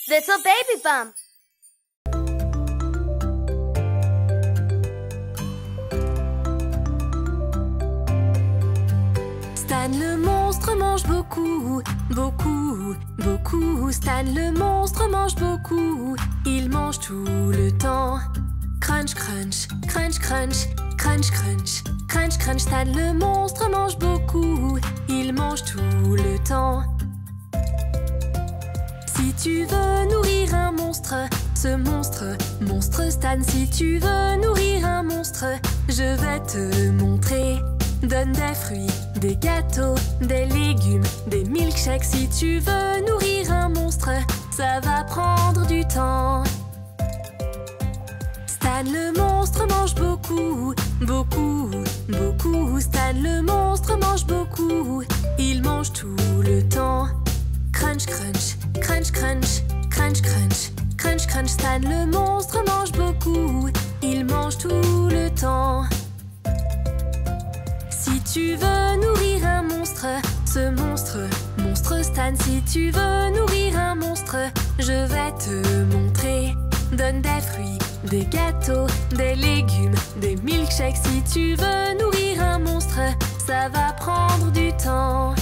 Little Baby Bump. Stan le monstre mange beaucoup, beaucoup, beaucoup. Stan le monstre mange beaucoup, il mange tout le temps. Crunch, crunch, crunch, crunch, crunch, crunch, crunch, crunch. Stan le monstre mange beaucoup, il mange tout le temps. Si tu veux nourrir un monstre, ce monstre, monstre Stan, si tu veux nourrir un monstre, je vais te montrer. Donne des fruits, des gâteaux, des légumes, des milkshakes. Si tu veux nourrir un monstre, ça va prendre du temps. Stan le monstre mange beaucoup, beaucoup, beaucoup. Stan le monstre mange beaucoup, il mange tout le temps. Crunch, crunch, crunch, crunch, crunch, crunch, crunch, crunch. Stan le monstre mange beaucoup, il mange tout le temps. Si tu veux nourrir un monstre, ce monstre, monstre Stan, si tu veux nourrir un monstre, je vais te montrer. Donne des fruits, des gâteaux, des légumes, des milkshakes. Si tu veux nourrir un monstre, ça va prendre du temps.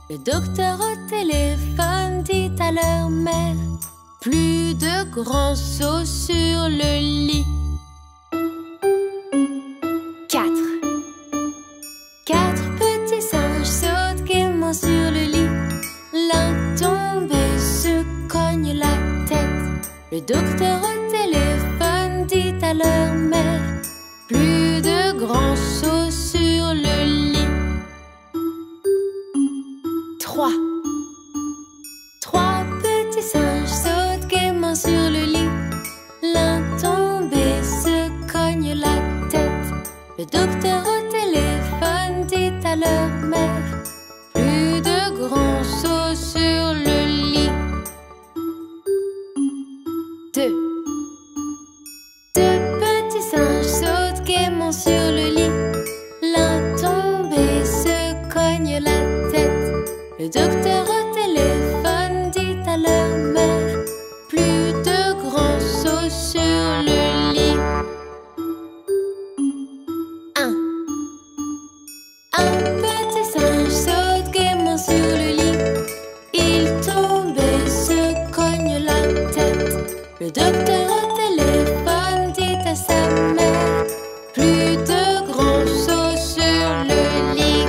Le docteur au téléphone dit à leur mère: plus de grands sauts sur le lit. 4 petits singes sautent gaiement sur le lit. L'un tombe et se cogne la tête. Le docteur au téléphone dit à leur mère: plus de grands sauts sur le lit. 3. 3 petits singes sautent gaiement sur le lit. L'un tombé se cogne la tête. Le docteur au téléphone dit à leur mère: plus de grands sauts sur le lit. 2. 2 petits singes sautent gaiement sur le lit. L'un tombé se cogne la tête. Le docteur au téléphone dit à leur mère: plus de grands sauts sur le lit. 1. Un petit singe saute gaiement sur le lit. Il tombe et se cogne la tête. Le docteur au téléphone dit à sa mère: plus de grands sauts sur le lit.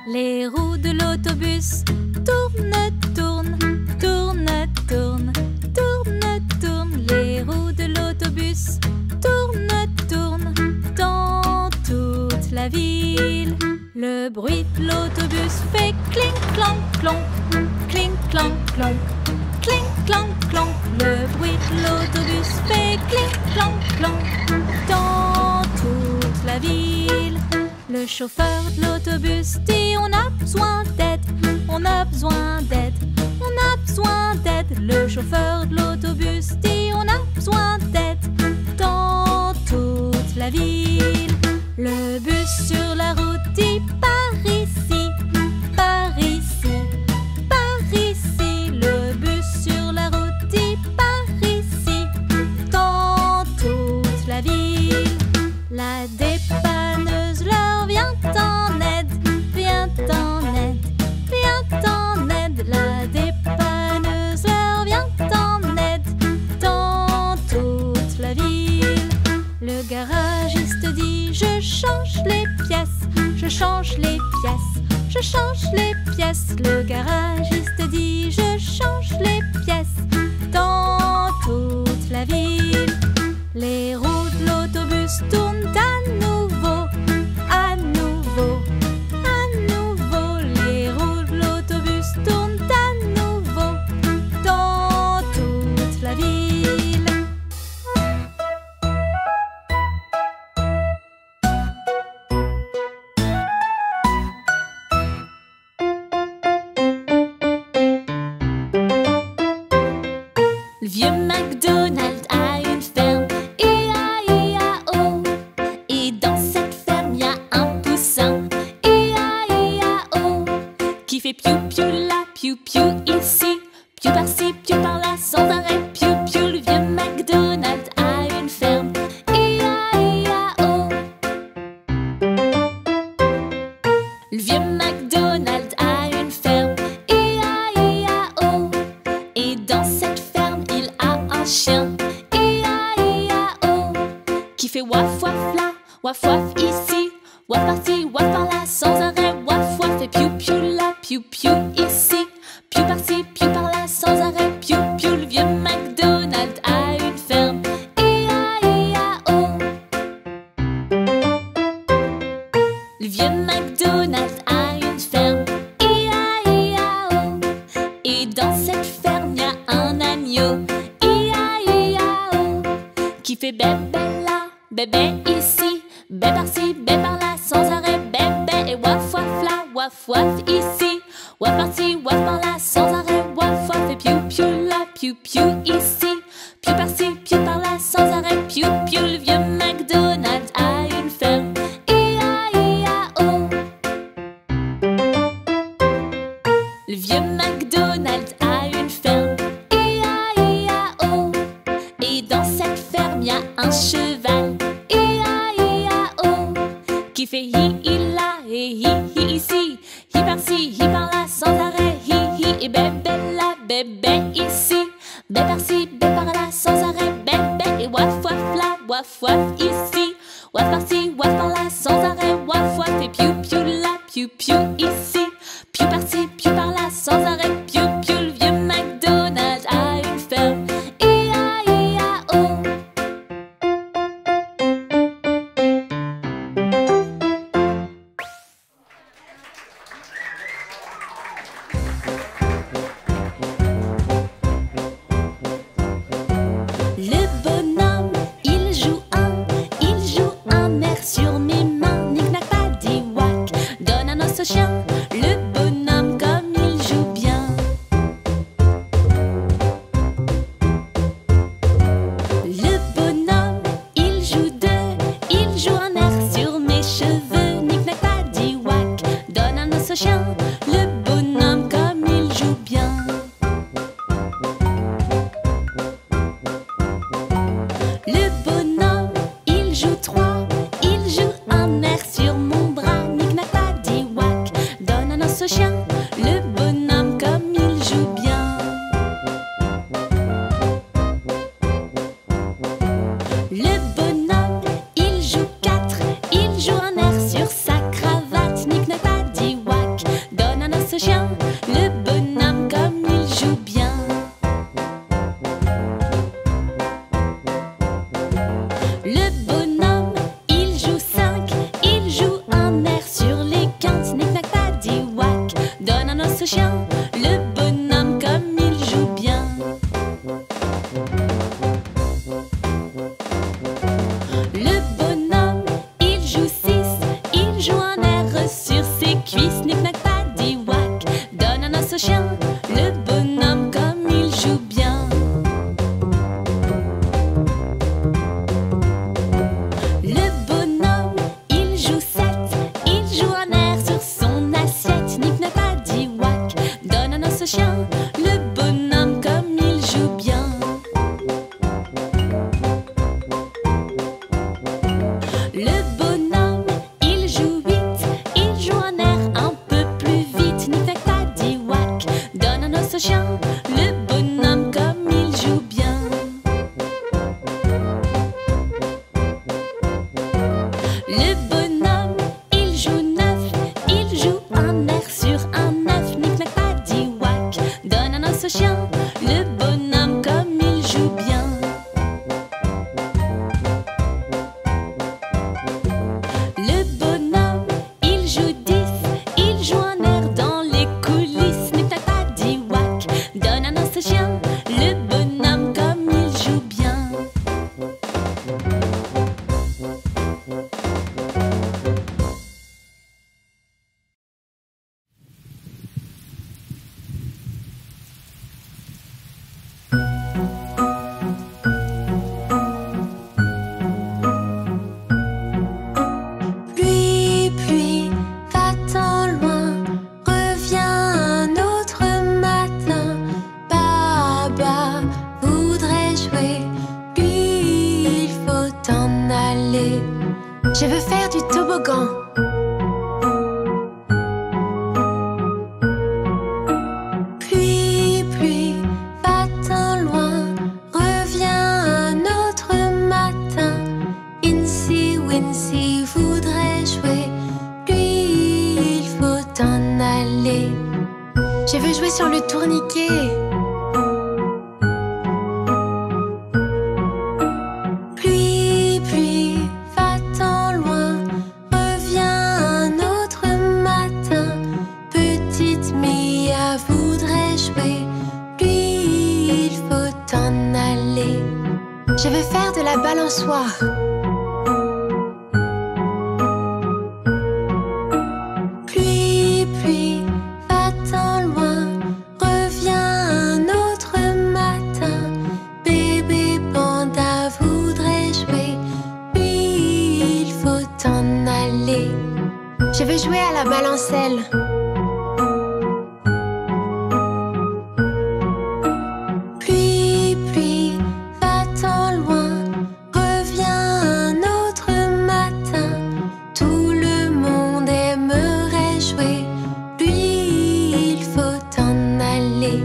Les roues de l'autobus tournent, tournent, tournent, tournent, tournent, tournent. Les roues de l'autobus tournent, tournent dans toute la ville. Le bruit de l'autobus fait clink, clank, clonk, clink, clank, clonk, clink, clank, clonk. Le bruit de l'autobus fait clink, clank, clonk dans toute la ville. Le chauffeur de l'autobus dit: on a besoin d'aide, on a besoin d'aide, on a besoin d'aide. Le chauffeur de l'autobus dit: on a besoin d'aide dans toute la ville. Le bus sur la route dit: par ici, par ici, par ici. Le bus sur la route dit: par ici, dans toute la ville. La dépanneuse leur vient en aide, vient en aide, vient en aide. La dépanneuse leur vient en aide dans toute la ville. Le garagiste dit: je change les pièces, je change les pièces, je change les pièces. Le garagiste dit: je change les pièces dans toute la ville. Les roues de l'autobus tournent à nouveau, à nouveau, à nouveau. Les roues de l'autobus tournent à nouveau dans toute la ville. Le vieux McDonald a une ferme, I-A-I-A-O. Et dans cette ferme, y a un poussin, I-A-I-A-O. Qui fait piou-piou là, piou-piou ici, piou par-ci, piou par-là, sans arrêt, piou-piou. Le vieux McDonald a une ferme, I-A-I-A-O. Le vieux McDonald a une ferme, I-A-I-A-O. Et dans cette ferme, il a un chien, I-A-I-A-O. Qui fait waf waf là, waf waf ici, waf par-ci, waf par-là, sans arrêt, waf waf. Et piou piou là, piou piou ici, piou par-ci, piou par-là, sans arrêt, piou piou. Le vieux McDonald a une ferme, I-A-I-A-O. Le vieux McDonald a une ferme, I-A-I-A-O. Et dans cette ferme, y a un agneau, I-A-I-A-O. Qui fait bébé là, bébé ici, bé par-ci, bé par-là, sans arrêt, bébé. Et waf waf là, waf waf ici, waf par-ci, waf par-là, sans arrêt, waf waf. Et piou piou là, piou piou ici, piou par-ci, piou par-là, sans arrêt, piou piou. Le vieux McDonald a une ferme, I-A-I-A-O. Le vieux McDonald a une ferme, I-A-I-A-O. Et dans cette ferme, y a un cheval, I-A-I-A-O. Qui fait hi-hi là et hi-hi ici, hi par-ci, hi par-là, sans arrêt, hi-hi. Et bébé là, bébé ici, bé par-ci, bé par-là, sans arrêt, bébé. Et waf waf là, waf waf ici, waf par-ci, waf par-là, là sans arrêt, waf waf et piou piou là, piou piou ici, piou par-ci, piou par-là sans arrêt, piou piou. Le vieux McDonald a une ferme, I-A-I-A-O. Le bonhomme, il joue un air sur mes mains. Knick-knack, paddywhack, donne un os au chien. Le bonhomme comme il joue bien. Le bonhomme, il joue un air sur mes cheveux. Knick-knack, paddywhack, donne un os au chien. Le bonhomme comme il joue bien. Le bonhomme, il joue un air sur mon bras. Knick-knack, paddywhack, donne un os au chien. Le bonhomme comme il joue bien. Le bonhomme, il joue un air sur sa cravate. Knick-knack, paddywhack, donne un os au chien. Le bonhomme comme il joue bien. Le bonhomme, il joue un air sur les quintes. Knick-knack, paddywhack, donne un os au chien. Le bonhomme comme il joue bien. Le bonhomme, il joue un air sur ses cuisses. Knick-knack, paddywhack, donne un os au chien. Le bonhomme comme il joue bien. Le bonhomme, il joue un air sur son assiette. Knick-knack, paddywhack, donne un os au chien. Le bonhomme comme il joue bien. Le bonhomme, il joue un air un peu plus vite. Knick-knack, paddywhack, donne un os au chien. Le bonhomme comme il joue bien. Le bonhomme, il joue un air sur un œuf. Knick-knack, paddywhack, donne un os au chien. Le bonhomme comme il joue bien. Le bonhomme, il joue un air dans les coulisses. Knick-knack, paddywhack, donne un os au chien. Le bonhomme comme il joue bien. Pluie, va-t'en loin, reviens un autre matin. Papa voudrait jouer, lui il faut t'en aller. Je veux faire du toboggan. Pluie, va-t'en loin, reviens un autre matin. Incy Wincy voudrait jouer, lui il faut t'en aller. Je veux jouer sur le tourniquet. Pluie, va-t'en loin, reviens un autre matin. Petite Mia voudrait jouer, lui il faut t'en aller. Je veux faire de la balançoire. Pluie, va-t'en loin, reviens un autre matin. Bébé panda voudrait jouer, lui il faut t'en aller. Je veux jouer à la balancelle. Pluie, va-t'en loin, reviens un autre matin. Tout le monde aimerait jouer, lui il faut t'en aller.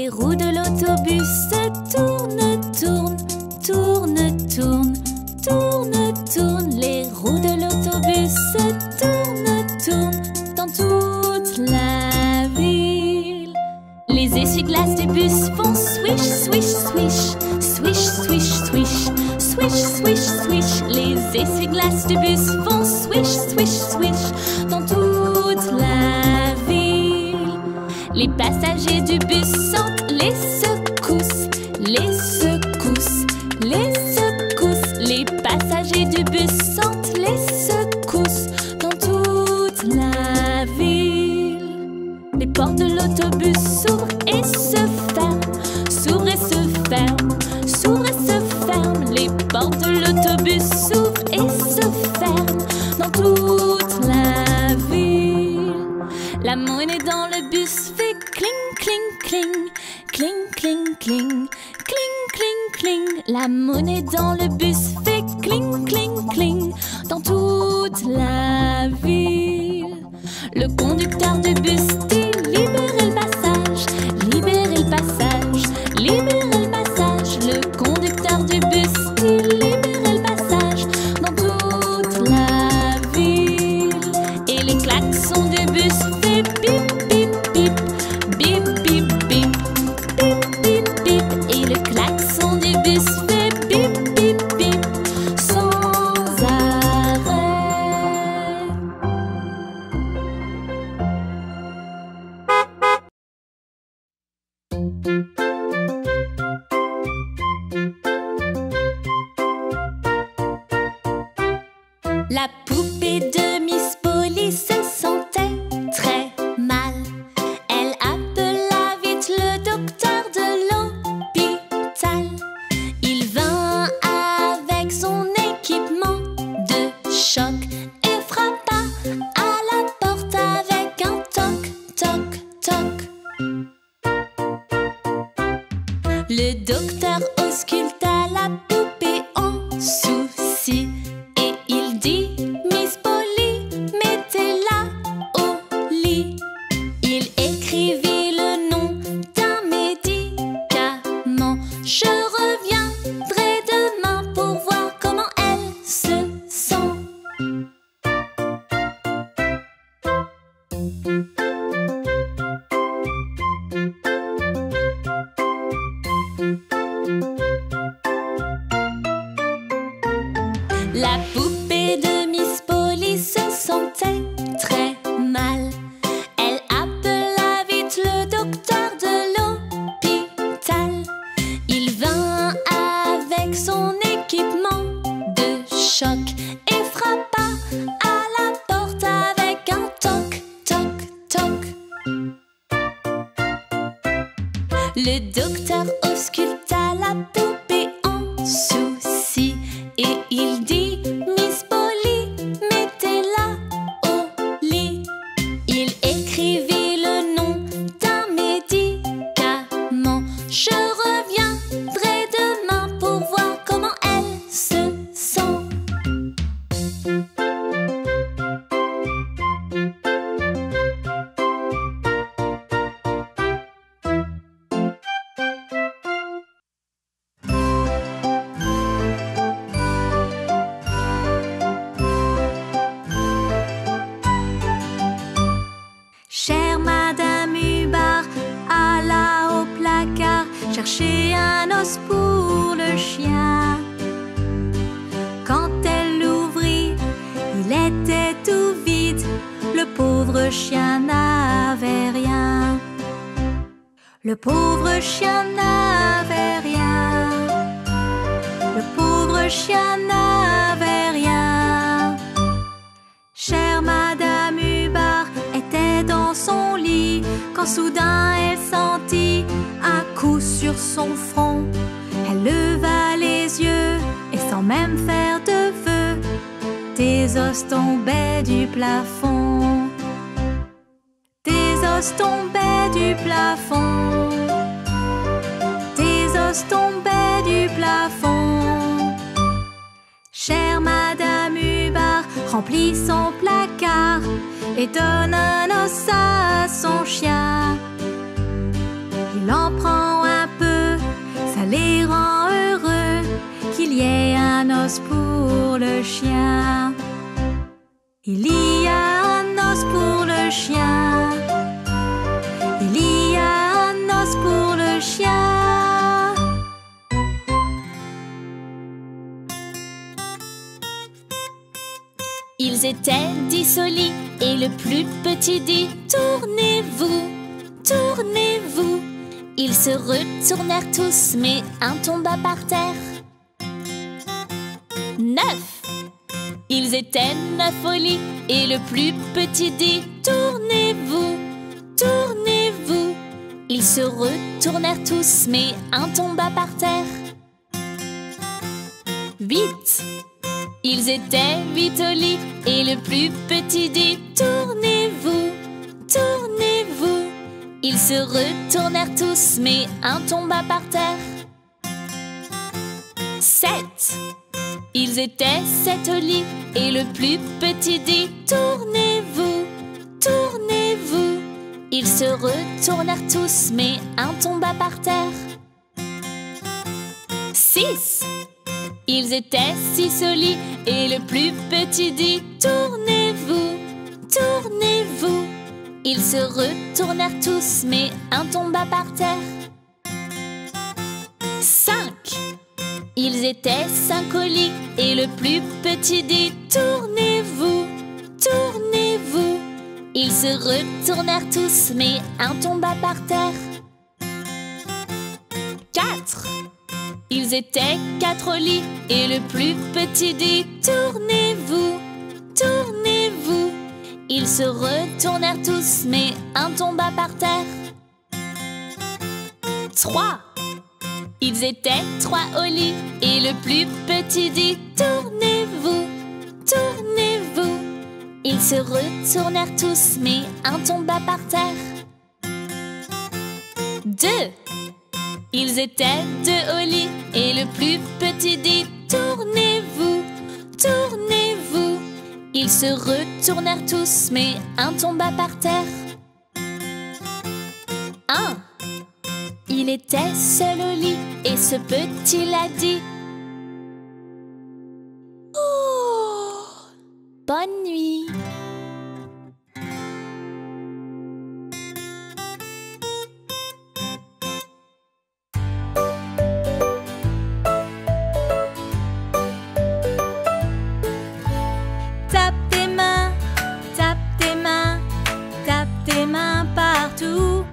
Les roues de l'autobus tournent, tournent, tournent, tournent, tournent, tournent. Les roues de l'autobus tournent, tournent dans toute la ville. Les essuie-glaces du bus font swish, swish, swish, swish, swish, swish, swish, swish, swish. Les essuie-glaces du bus font swish, swish, swish dans toute la ville. Les passagers du bus sentent les secousses, les secousses, les secousses. Les passagers du bus sentent les secousses dans toute la ville. Les portes de l'autobus s'ouvrent et se ferment, s'ouvrent et se ferment, s'ouvrent et se ferment. Les portes de l'autobus s'ouvrent et se ferment dans toute la ville. La monnaie dans le bus fait cling, cling, cling, cling, cling, cling, cling, cling, cling. La monnaie dans le bus fait cling, cling, cling dans toute la ville. Le conducteur du bus dit libérez le passage, libérez le passage, libérez le passage. Le conducteur du bus dit libérez le passage dans toute la ville. Et les klaxons du bus fait bip, bip, bip, bip, bip, bip, bip, bip, bip. Et le klaxon du bus fait bip, bip, bip sans arrêt. La poupée de Miss Polly se sentait très mal. Elle appela vite le docteur de l'hôpital. Il vint avec son équipement de choc et frappa à la porte avec un toc, toc, toc. Le docteur ausculta la poupée en souci et il dit Miss Polly, mettez-la au lit. Il écrivit le nom d'un médicament. Je reviendrai demain pour voir comment elle se sent. La poupée de Miss Polly se sentait très mal. Elle appela vite le docteur de l'hôpital. Il vint avec son équipement de choc et frappa à la porte avec un toc, toc, toc. Le docteur ausculta la poupée en souci et il dit Miss Polly, mettez-la au lit. Il écrivit le nom d'un médicament. Je reviendrai demain pour voir comment elle se sent. Chère Madame Hubbard alla au placard chercher un os pour le chien. Quand elle l'ouvrit, il était tout vide. Le pauvre chien n'avait rien. Le pauvre chien n'avait rien. Le pauvre chien n'avait rien. Chère Madame Hubbard était dans son lit quand soudain elle sentit un coup sur son front. Elle leva les yeux et sans même faire de vœux, des os tombaient du plafond. Des os tombaient du plafond. Des os tombaient du plafond. Chère Madame Hubbard remplit son placard et donne un os à son chien. Il elle en prend un peu, ça les rend heureux, qu'il y ait un os pour le chien. Il y a un os pour le chien. Il y a un os pour le chien. Ils étaient 10 au lit et le plus petit dit: tournez-vous, tournez-vous. Ils se retournèrent tous, mais un tomba par terre. 9. Ils étaient 9 au lit et le plus petit dit: tournez-vous, tournez-vous. Ils se retournèrent tous, mais un tomba par terre. 8. Ils étaient 8 au lit et le plus petit dit: tournez-vous, tournez-vous. Ils se retournèrent tous, mais un tomba par terre. 7. Ils étaient 7 au lit et le plus petit dit: tournez-vous, tournez-vous. Ils se retournèrent tous, mais un tomba par terre. 6. Ils étaient 6 au lit et le plus petit dit: tournez-vous, tournez-vous. Ils se retournèrent tous, mais un tomba par terre. 5. Ils étaient 5 au lit et le plus petit dit: tournez-vous, tournez-vous. Ils se retournèrent tous, mais un tomba par terre. 4. Ils étaient 4 au lit et le plus petit dit: tournez-vous, tournez-vous. Ils se retournèrent tous, mais un tomba par terre. 3. Ils étaient 3 au lit et le plus petit dit: tournez-vous, tournez-vous. Ils se retournèrent tous, mais un tomba par terre. 2. Ils étaient 2 au lit et le plus petit dit: tournez-vous, tournez-vous. Ils se retournèrent tous, mais un tomba par terre. 1. Il était seul au lit et ce petit l'a dit: oh, bonne nuit. Tape tes mains, tape tes mains, tape tes mains partout.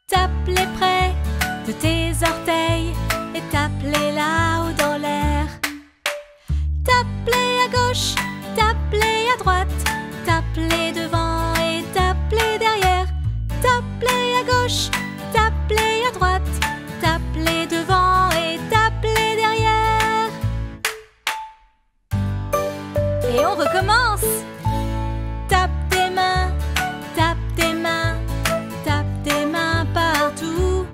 Tape-les près de tes orteils et tape-les là-haut dans l'air. Tape-les à gauche, tape-les à droite, tape-les devant et tape-les derrière. Tape-les à gauche, tape-les à droite, tape-les devant et tape-les derrière. Et on recommence. Tape tes mains, tape tes mains, tape tes mains partout.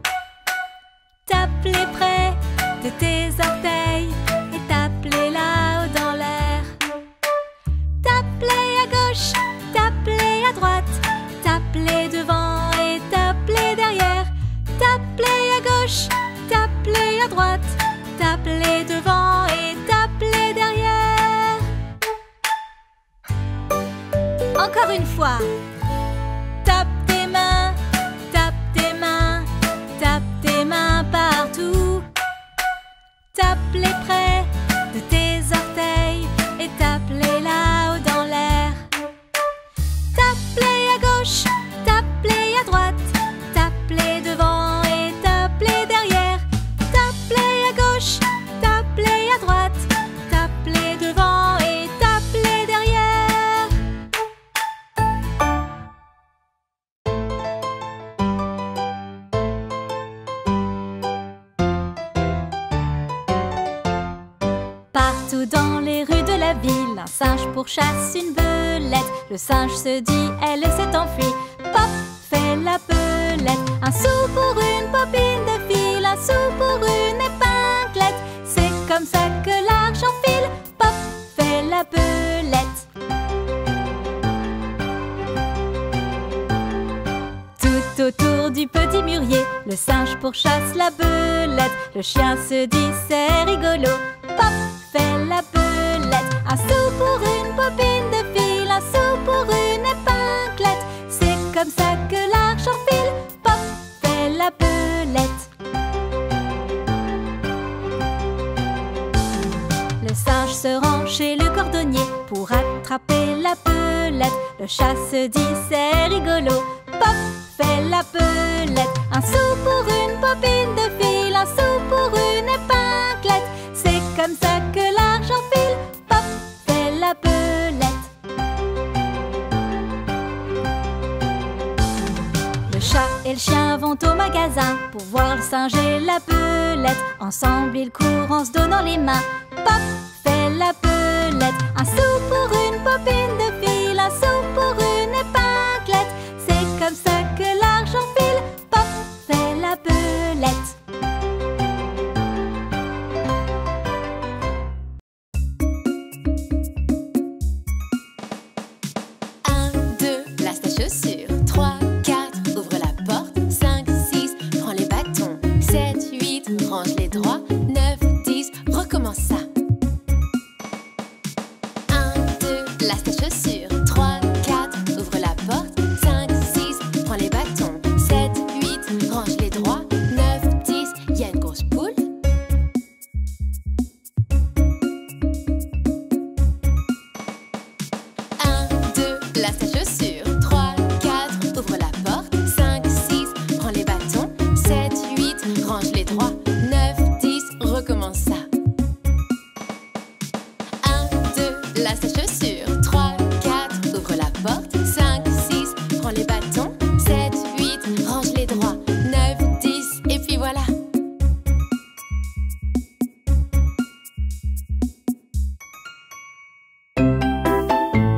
Tape-les près de tes orteils et tape-les là-haut dans l'air. Tape-les à gauche, tape-les à droite, tape-les devant et tape-les derrière. Tape-les à gauche, tape-les à droite, tape-les devant et tape-les derrière. Encore une fois. Tape tes mains, tape tes mains, tape tes mains partout. Tape-les près de tes orteils et tape-les là-haut dans l'air. Tape-les à gauche, tape-les à droite, tape-les devant et tape-les derrière. Tape-les à gauche, tape-les à droite, tape-les devant et tape-les derrière. Partout dans les rues de la ville, un singe pourchasse une belette. Le singe se dit, elle s'est enfuie. Pop, fait la belette. Un sou pour une bobine de fil, un sou pour une épinglette. C'est comme ça que l'argent file. Pop, fait la belette. Tout autour du petit mûrier. Le singe pourchasse la belette. Le chien se dit c'est rigolo. Pop fait la belette. Un sou pour une bobine de fil, un sou pour une épinglette. C'est comme ça que l'argent file. Pop fait la belette. Le singe se rend chez le cordonnier pour attraper la belette. Le chat se dit c'est rigolo. Pop fait la belette. Un sou pour une bobine de fil, un sou pour une épinglette. C'est comme ça que l'argent file. Pop fait la belette. Le chat et le chien vont au magasin pour voir le singe et la belette. Ensemble ils courent en se donnant les mains. Pop fait la belette. Un sou pour une bobine de fil, un sou pour une épinglette. C'est comme ça que l'argent file. Pop fait la belette. Un, deux, place ta chaussure. 3, 4, ouvre la porte. 5, 6, prends les bâtons. 7, 8, range les droits. 9, 10, recommence ça. 1, 2, place ta chaussure. 3, 4, ouvre la porte. 5, 6, prends les bâtons. 7, 8, range les droits. 9, 10, y a une grosse poule. 1, 2, place ta chaussure. 3, 4, ouvre la porte. 5, 6, prends les bâtons. 7, 8, range les droits. 9, 10, recommence ça. 1, 2, place ta chaussure. 3, 4, ouvre la porte. 5, 6, prends les bâtons. 7, 8, range les droits. 9, 10, et puis voilà.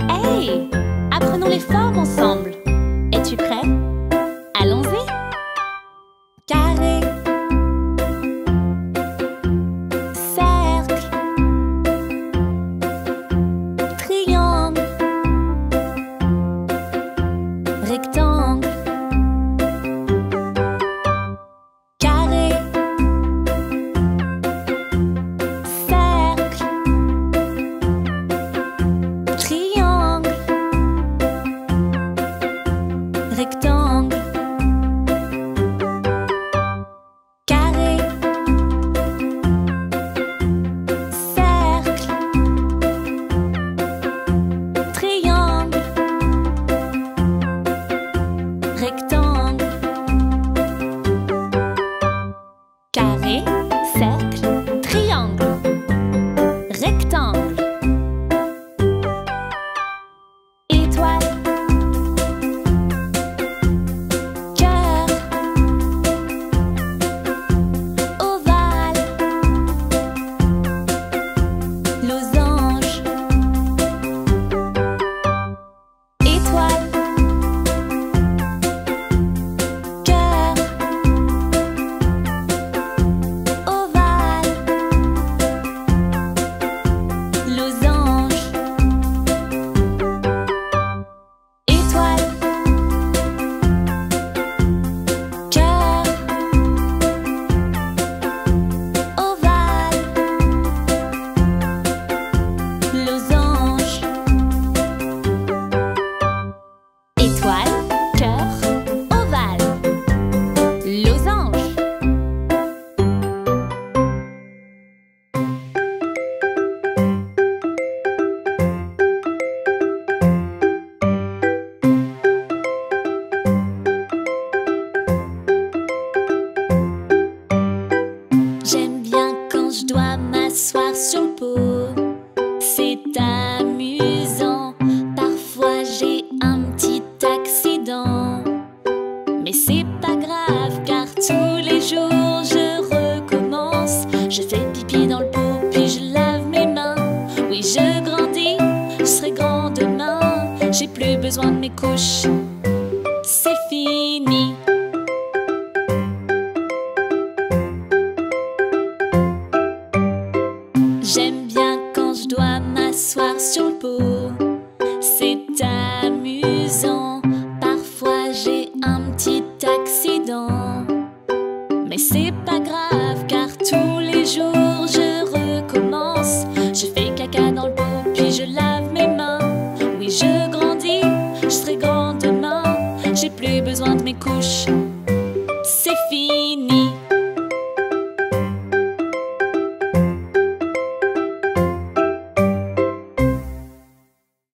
Hey! Apprenons les formes ensemble. Es-tu prêt? Allons-y! Carré, cercle, triangle, rectangle, carré, cercle, triangle, rectangle, carré, cercle, triangle, rectangle, carré, cercle, triangle, rectangle, étoile, cœur, ovale, losange, étoile, cœur, ovale, losange, étoile, cœur, ovale, losange, étoile, cœur, ovale, losange. J'aime bien quand je dois m'asseoir sur le pot. C'est amusant. Parfois j'ai un petit accident. Mais c'est pas grave car tous les jours je recommence. Je fais pipi dans le pot puis je lave mes mains. Oui, je grandis, je serai grand demain. J'ai plus besoin de mes couches. C'est fini. J'aime bien quand je dois m'asseoir sur le pot. C'est amusant. Parfois j'ai un un petit accident. Mais c'est pas grave car tous les jours je recommence. Je fais caca dans le pot puis je lave mes mains. Oui, je grandis, je serai grand demain. J'ai plus besoin de mes couches, c'est fini.